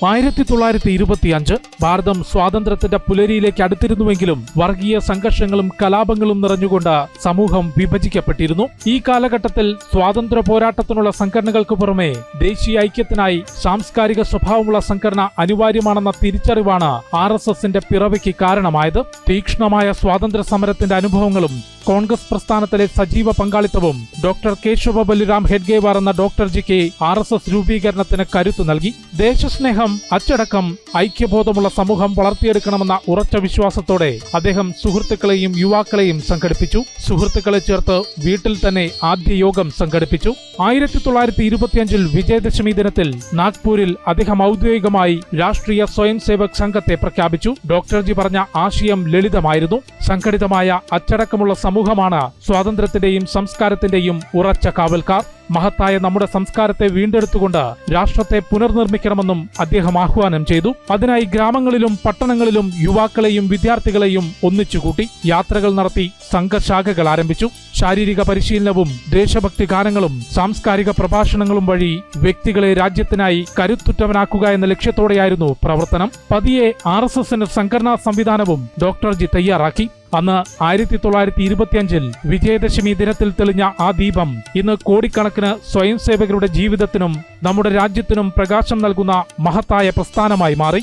1925 ഭാരതം സ്വാതന്ത്ര്യത്തിന്റെ പുലരിയിലേക്ക് അടുത്തിരുന്നുവെങ്കിലും വർഗീയ സംഘർഷങ്ങളും കലാപങ്ങളും നിറഞ്ഞുകൊണ്ട് സമൂഹം വിഭജിക്കപ്പെട്ടിരുന്നു. ഈ കാലഘട്ടത്തിൽ സ്വാതന്ത്ര്യ പോരാട്ടത്തിനുള്ള സംഘടനകൾക്ക് പുറമെ ദേശീയ ഐക്യത്തിനായി സാംസ്കാരിക സ്വഭാവമുള്ള സംഘടന അനിവാര്യമാണെന്ന തിരിച്ചറിവാണ് RSSന്റെ പിറവിക്ക് കാരണമായത്. തീക്ഷ്ണമായ സ്വാതന്ത്ര്യ സമരത്തിന്റെ അനുഭവങ്ങളും കോൺഗ്രസ് പ്രസ്ഥാനത്തിലെ സജീവ പങ്കാളിത്തവും ഡോക്ടർ കേശവ ബലിറാം ഹെഡ്ഗേവാർ എന്ന ഡോക്ടർജിക്ക് RSS രൂപീകരണത്തിന് കരുത്തു നൽകി. ദേശസ്നേഹം, അച്ചടക്കം, ഐക്യബോധമുള്ള സമൂഹം വളർത്തിയെടുക്കണമെന്ന ഉറച്ച വിശ്വാസത്തോടെ അദ്ദേഹം സുഹൃത്തുക്കളെയും യുവാക്കളെയും സംഘടിപ്പിച്ചു. സുഹൃത്തുക്കളെ ചേർത്ത് വീട്ടിൽ തന്നെ ആദ്യ യോഗം സംഘടിപ്പിച്ചു. 1925 വിജയദശമി ദിനത്തിൽ നാഗ്പൂരിൽ അദ്ദേഹം ഔദ്യോഗികമായി രാഷ്ട്രീയ സ്വയം സേവക് സംഘത്തെ പ്രഖ്യാപിച്ചു. ഡോക്ടർജി പറഞ്ഞ ആശയം ലളിതമായിരുന്നു. സംഘടിതമായ അച്ചടക്കമുള്ള സമൂഹമാണ് സ്വാതന്ത്ര്യത്തിന്റെയും സംസ്കാരത്തിന്റെയും ഉറച്ച കാവൽക്കാർ. മഹത്തായ നമ്മുടെ സംസ്കാരത്തെ വീണ്ടെടുത്തുകൊണ്ട് രാഷ്ട്രത്തെ പുനർനിർമ്മിക്കണമെന്നും അദ്ദേഹം ആഹ്വാനം ചെയ്തു. അതിനായി ഗ്രാമങ്ങളിലും പട്ടണങ്ങളിലും യുവാക്കളെയും വിദ്യാർത്ഥികളെയും ഒന്നിച്ചുകൂട്ടി യാത്രകൾ നടത്തി സംഘശാഖകൾ ആരംഭിച്ചു. ശാരീരിക പരിശീലനവും ദേശഭക്തി ഗാനങ്ങളും സാംസ്കാരിക പ്രഭാഷണങ്ങളും വഴി വ്യക്തികളെ രാജ്യത്തിനായി കരുത്തുറ്റവനാക്കുക എന്ന ലക്ഷ്യത്തോടെയായിരുന്നു പ്രവർത്തനം. പതിയെ RSSന് സംഘടനാ സംവിധാനവും ഡോക്ടർജി തയ്യാറാക്കി. അന്ന് 1925 വിജയദശമി ദിനത്തിൽ തെളിഞ്ഞ ആ ദീപം ഇന്ന് കോടിക്കണക്കിന് സ്വയം സേവകരുടെ ജീവിതത്തിനും നമ്മുടെ രാജ്യത്തിനും പ്രകാശം നൽകുന്ന മഹത്തായ പ്രസ്ഥാനമായി മാറി.